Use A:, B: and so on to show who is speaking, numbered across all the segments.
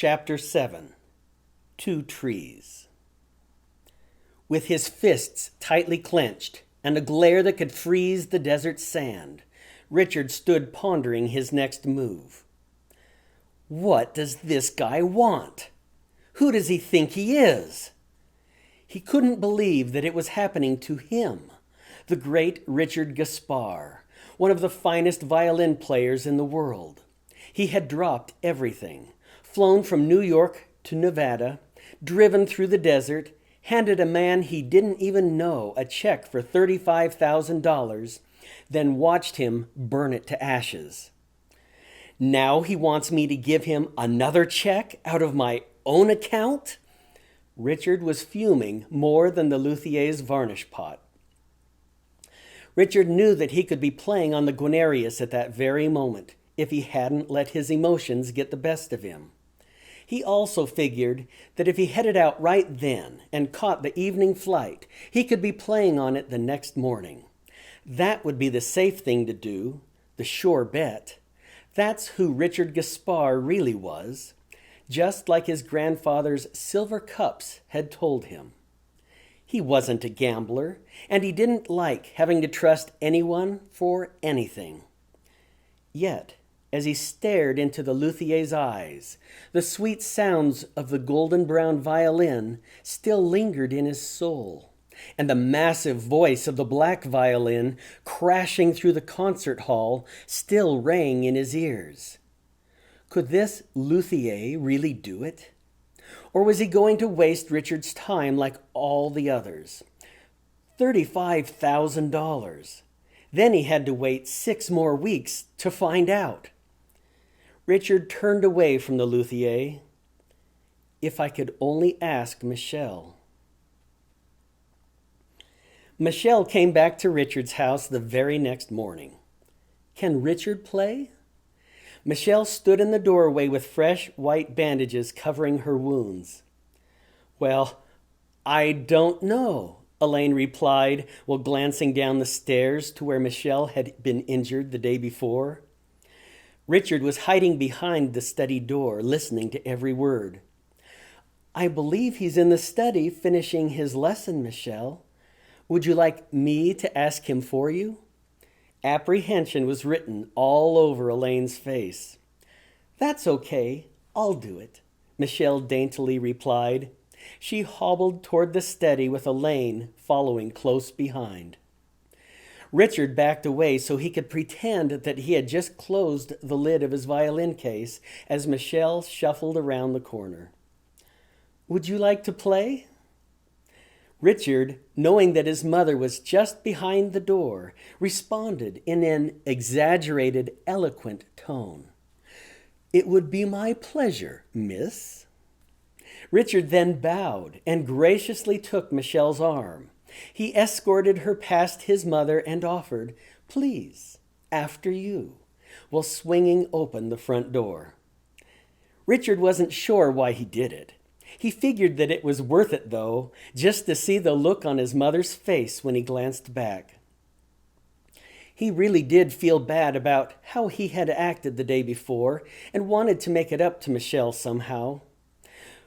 A: Chapter 7. Two Trees. With his fists tightly clenched and a glare that could freeze the desert sand, Richard stood pondering his next move. What does this guy want? Who does he think he is? He couldn't believe that it was happening to him, the great Richard Gaspar, one of the finest violin players in the world. He had dropped everything, flown from New York to Nevada, driven through the desert, handed a man he didn't even know a check for $35,000, then watched him burn it to ashes. Now he wants me to give him another check out of my own account? Richard was fuming more than the Luthier's varnish pot. Richard knew that he could be playing on the Guarnerius at that very moment if he hadn't let his emotions get the best of him. He also figured that if he headed out right then and caught the evening flight, he could be playing on it the next morning. That would be the safe thing to do, the sure bet. That's who Richard Gaspar really was, just like his grandfather's silver cups had told him. He wasn't a gambler, and he didn't like having to trust anyone for anything. Yet, as he stared into the Luthier's eyes, the sweet sounds of the golden brown violin still lingered in his soul, and the massive voice of the black violin crashing through the concert hall still rang in his ears. Could this Luthier really do it? Or was he going to waste Richard's time like all the others? $35,000. Then he had to wait 6 more weeks to find out. Richard turned away from the Luthier. If I could only ask Michelle. Michelle came back to Richard's house the very next morning. Can Richard play? Michelle stood in the doorway with fresh white bandages covering her wounds. Well, I don't know, Elaine replied while glancing down the stairs to where Michelle had been injured the day before. Richard was hiding behind the study door, listening to every word. I believe he's in the study finishing his lesson, Michelle. Would you like me to ask him for you? Apprehension was written all over Elaine's face. That's okay, I'll do it, Michelle daintily replied. She hobbled toward the study with Elaine following close behind. Richard backed away so he could pretend that he had just closed the lid of his violin case as Michelle shuffled around the corner. Would you like to play? Richard, knowing that his mother was just behind the door, responded in an exaggerated, eloquent tone. It would be my pleasure, miss. Richard then bowed and graciously took Michelle's arm. He escorted her past his mother and offered, please, after you, while swinging open the front door. Richard wasn't sure why he did it. He figured that it was worth it, though, just to see the look on his mother's face when he glanced back. He really did feel bad about how he had acted the day before and wanted to make it up to Michelle somehow.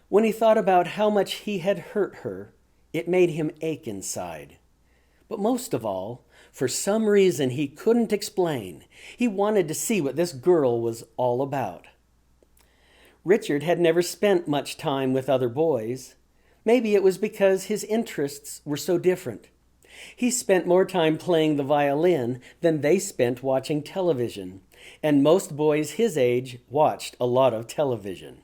A: When he thought about how much he had hurt her, it made him ache inside. But most of all, for some reason he couldn't explain, he wanted to see what this girl was all about. Richard had never spent much time with other boys. Maybe it was because his interests were so different. He spent more time playing the violin than they spent watching television, and most boys his age watched a lot of television.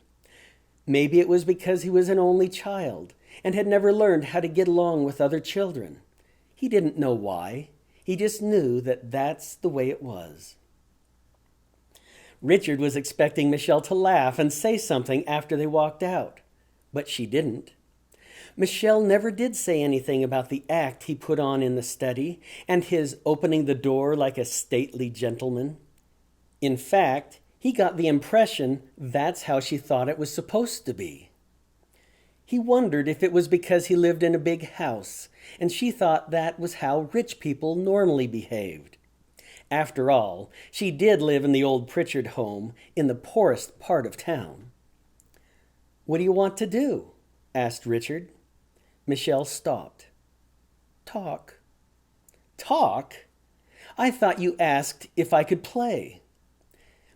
A: Maybe it was because he was an only child and had never learned how to get along with other children. He didn't know why. He just knew that that's the way it was. Richard was expecting Michelle to laugh and say something after they walked out, but she didn't. Michelle never did say anything about the act he put on in the study and his opening the door like a stately gentleman. In fact, he got the impression that's how she thought it was supposed to be. He wondered if it was because he lived in a big house, and she thought that was how rich people normally behaved. After all, she did live in the old Pritchard home in the poorest part of town. "What do you want to do?" asked Richard. Michelle stopped. "Talk." "Talk? I thought you asked if I could play."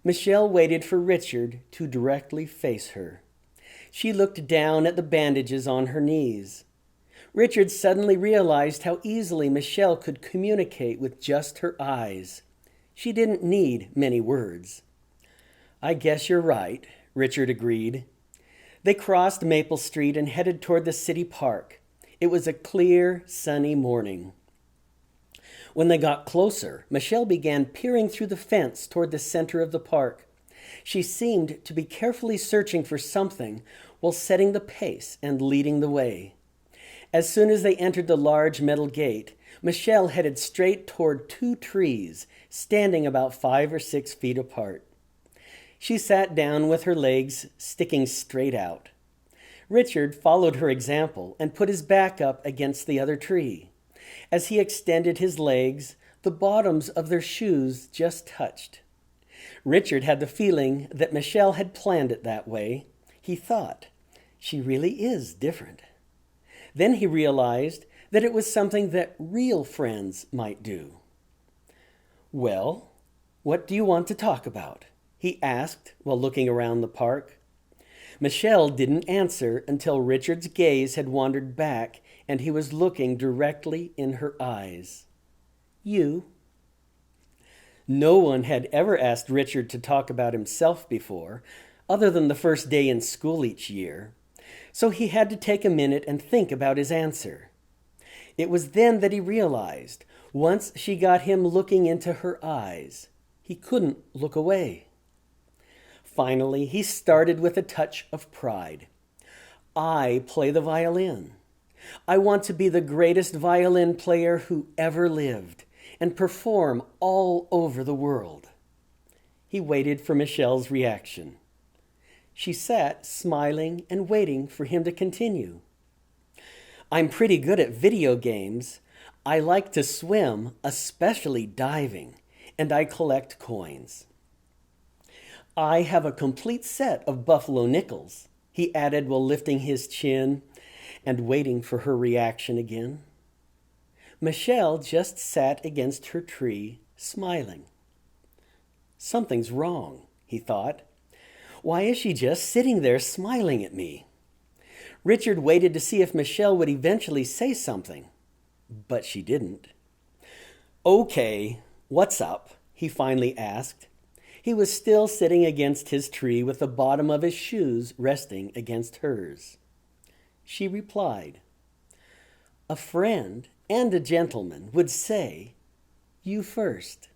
A: Michelle waited for Richard to directly face her. She looked down at the bandages on her knees. Richard suddenly realized how easily Michelle could communicate with just her eyes. She didn't need many words. "I guess you're right," Richard agreed. They crossed Maple Street and headed toward the city park. It was a clear, sunny morning. When they got closer, Michelle began peering through the fence toward the center of the park. She seemed to be carefully searching for something while setting the pace and leading the way. As soon as they entered the large metal gate, Michelle headed straight toward two trees, standing about 5 or 6 feet apart. She sat down with her legs sticking straight out. Richard followed her example and put his back up against the other tree. As he extended his legs, the bottoms of their shoes just touched. Richard had the feeling that Michelle had planned it that way. He thought, "She really is different." Then he realized that it was something that real friends might do. "Well, what do you want to talk about?" he asked while looking around the park. Michelle didn't answer until Richard's gaze had wandered back and he was looking directly in her eyes. "You." No one had ever asked Richard to talk about himself before, other than the first day in school each year, so he had to take a minute and think about his answer. It was then that he realized, once she got him looking into her eyes, he couldn't look away. Finally, he started with a touch of pride. "I play the violin. I want to be the greatest violin player who ever lived and perform all over the world." He waited for Michelle's reaction. She sat smiling and waiting for him to continue. "I'm pretty good at video games. I like to swim, especially diving, and I collect coins. I have a complete set of buffalo nickels," he added while lifting his chin and waiting for her reaction again. Michelle just sat against her tree, smiling. "Something's wrong," he thought. "Why is she just sitting there smiling at me?" Richard waited to see if Michelle would eventually say something, but she didn't. "Okay, what's up?" he finally asked. He was still sitting against his tree with the bottom of his shoes resting against hers. She replied, "A friend and a gentleman would say, 'You first.'"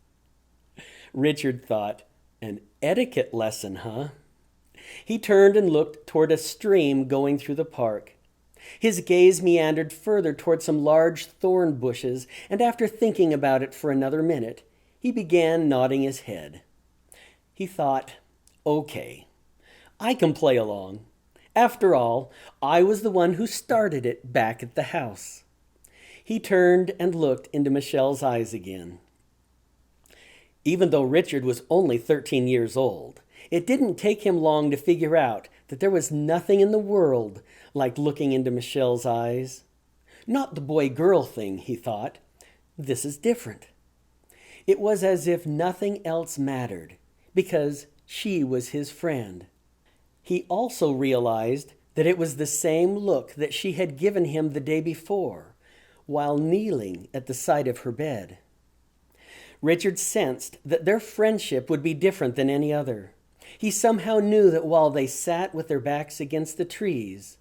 A: Richard thought, "An etiquette lesson, huh?" He turned and looked toward a stream going through the park. His gaze meandered further toward some large thorn bushes, and after thinking about it for another minute, he began nodding his head. He thought, "Okay, I can play along. After all, I was the one who started it back at the house." He turned and looked into Michelle's eyes again. Even though Richard was only 13 years old, it didn't take him long to figure out that there was nothing in the world like looking into Michelle's eyes. Not the boy-girl thing, he thought. This is different. It was as if nothing else mattered, because she was his friend. He also realized that it was the same look that she had given him the day before, while kneeling at the side of her bed. Richard sensed that their friendship would be different than any other. He somehow knew that while they sat with their backs against the trees,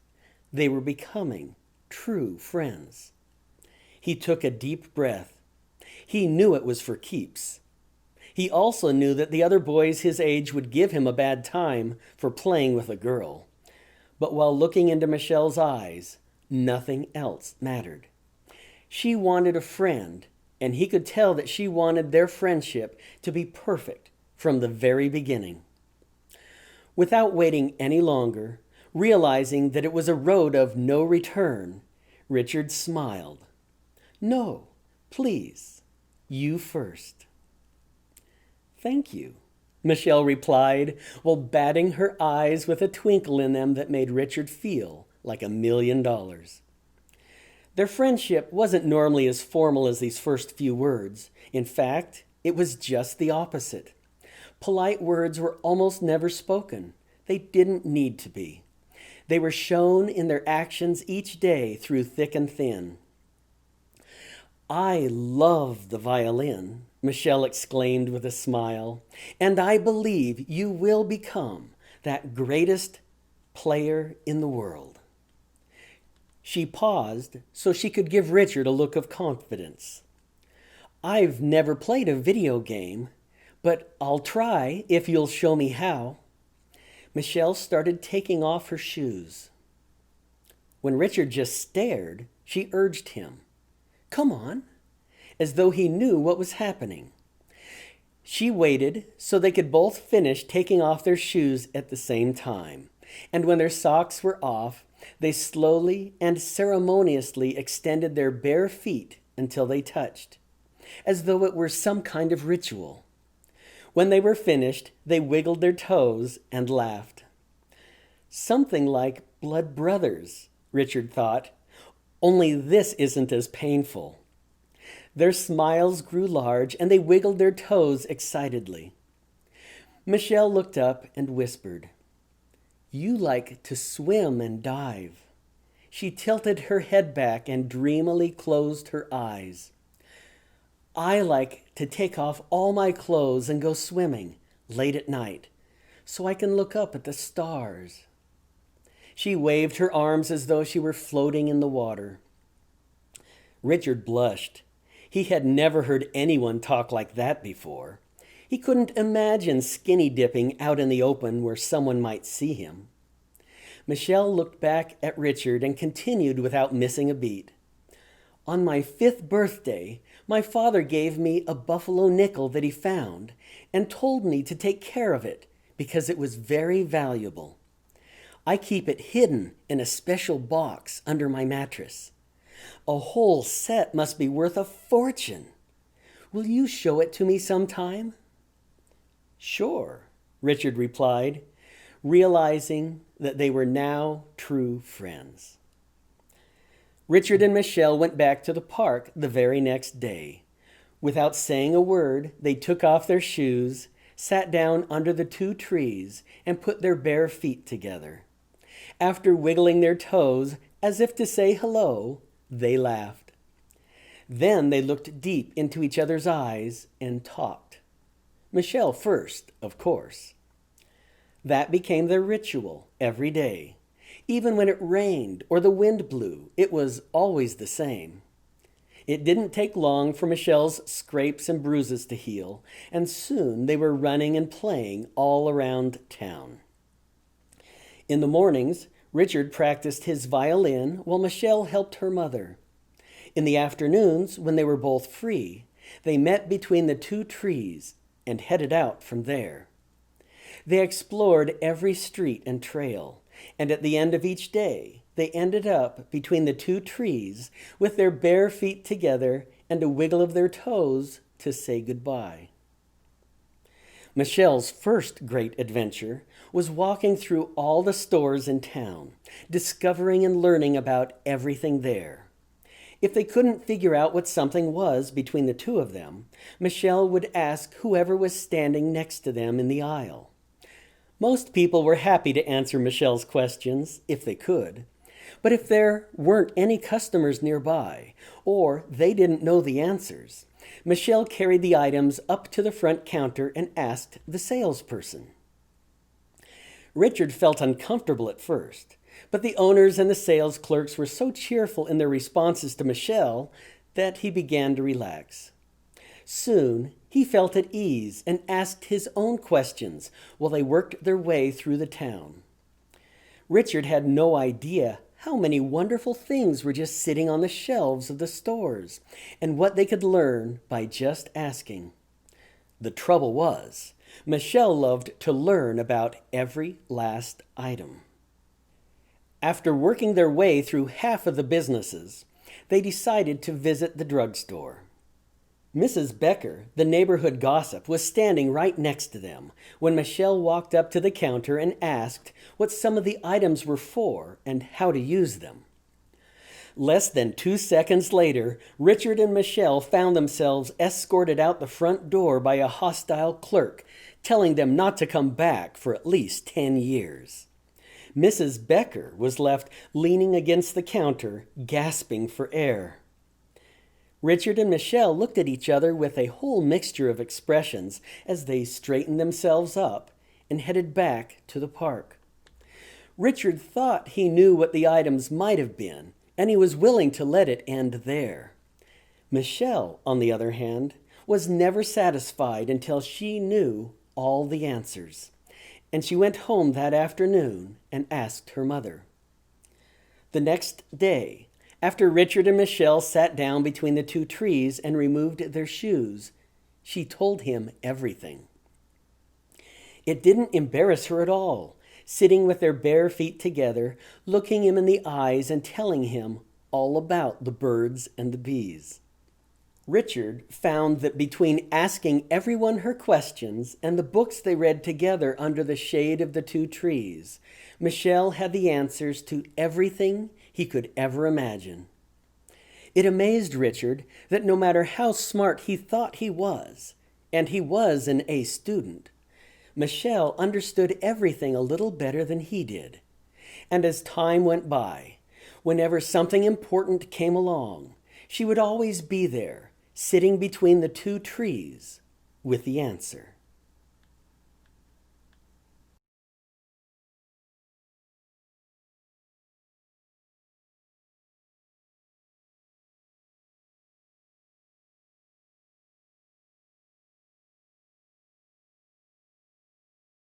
A: they were becoming true friends. He took a deep breath. He knew it was for keeps. He also knew that the other boys his age would give him a bad time for playing with a girl. But while looking into Michelle's eyes, nothing else mattered. She wanted a friend, and he could tell that she wanted their friendship to be perfect from the very beginning. Without waiting any longer, realizing that it was a road of no return, Richard smiled. "No, please, you first." "Thank you," Michelle replied, while batting her eyes with a twinkle in them that made Richard feel like $1,000,000. Their friendship wasn't normally as formal as these first few words. In fact, it was just the opposite. Polite words were almost never spoken. They didn't need to be. They were shown in their actions each day through thick and thin. "I love the violin," Michelle exclaimed with a smile, "and I believe you will become that greatest player in the world." She paused so she could give Richard a look of confidence. "I've never played a video game, but I'll try if you'll show me how." Michelle started taking off her shoes. When Richard just stared, she urged him, "Come on," as though he knew what was happening. She waited so they could both finish taking off their shoes at the same time, and when their socks were off, they slowly and ceremoniously extended their bare feet until they touched, as though it were some kind of ritual. When they were finished, they wiggled their toes and laughed. Something like blood brothers, Richard thought, only this isn't as painful. Their smiles grew large and they wiggled their toes excitedly. Michelle looked up and whispered, "You like to swim and dive." She tilted her head back and dreamily closed her eyes. "I like to take off all my clothes and go swimming late at night so I can look up at the stars." She waved her arms as though she were floating in the water. Richard blushed. He had never heard anyone talk like that before. He couldn't imagine skinny dipping out in the open where someone might see him. Michelle looked back at Richard and continued without missing a beat. "On my 5th birthday, my father gave me a buffalo nickel that he found and told me to take care of it because it was very valuable. I keep it hidden in a special box under my mattress. A whole set must be worth a fortune. Will you show it to me sometime?" "Sure," Richard replied, realizing that they were now true friends. Richard and Michelle went back to the park the very next day. Without saying a word, they took off their shoes, sat down under the 2 trees, and put their bare feet together. After wiggling their toes as if to say hello, they laughed. Then they looked deep into each other's eyes and talked. Michelle first, of course. That became their ritual every day. Even when it rained or the wind blew, it was always the same. It didn't take long for Michelle's scrapes and bruises to heal, and soon they were running and playing all around town. In the mornings, Richard practiced his violin while Michelle helped her mother. In the afternoons, when they were both free, they met between the 2 trees and headed out from there. They explored every street and trail, and at the end of each day, they ended up between the 2 trees with their bare feet together and a wiggle of their toes to say goodbye. Michelle's first great adventure was walking through all the stores in town, discovering and learning about everything there. If they couldn't figure out what something was between the 2 of them, Michelle would ask whoever was standing next to them in the aisle. Most people were happy to answer Michelle's questions, if they could. But if there weren't any customers nearby, or they didn't know the answers, Michelle carried the items up to the front counter and asked the salesperson. Richard felt uncomfortable at first, but the owners and the sales clerks were so cheerful in their responses to Michelle that he began to relax. Soon, he felt at ease and asked his own questions while they worked their way through the town. Richard had no idea how many wonderful things were just sitting on the shelves of the stores and what they could learn by just asking. The trouble was, Michelle loved to learn about every last item. After working their way through half of the businesses, they decided to visit the drugstore. Mrs. Becker, the neighborhood gossip, was standing right next to them when Michelle walked up to the counter and asked what some of the items were for and how to use them. Less than 2 seconds later, Richard and Michelle found themselves escorted out the front door by a hostile clerk, telling them not to come back for at least 10 years. Mrs. Becker was left leaning against the counter, gasping for air. Richard and Michelle looked at each other with a whole mixture of expressions as they straightened themselves up and headed back to the park. Richard thought he knew what the items might have been, and he was willing to let it end there. Michelle, on the other hand, was never satisfied until she knew all the answers, and she went home that afternoon and asked her mother. The next day, after Richard and Michelle sat down between the two trees and removed their shoes, she told him everything. It didn't embarrass her at all, sitting with their bare feet together, looking him in the eyes and telling him all about the birds and the bees. Richard found that between asking everyone her questions and the books they read together under the shade of the two trees, Michelle had the answers to everything he could ever imagine. It amazed Richard that no matter how smart he thought he was, and he was an A student, Michelle understood everything a little better than he did. And as time went by, whenever something important came along, she would always be there, sitting between the two trees with the answer.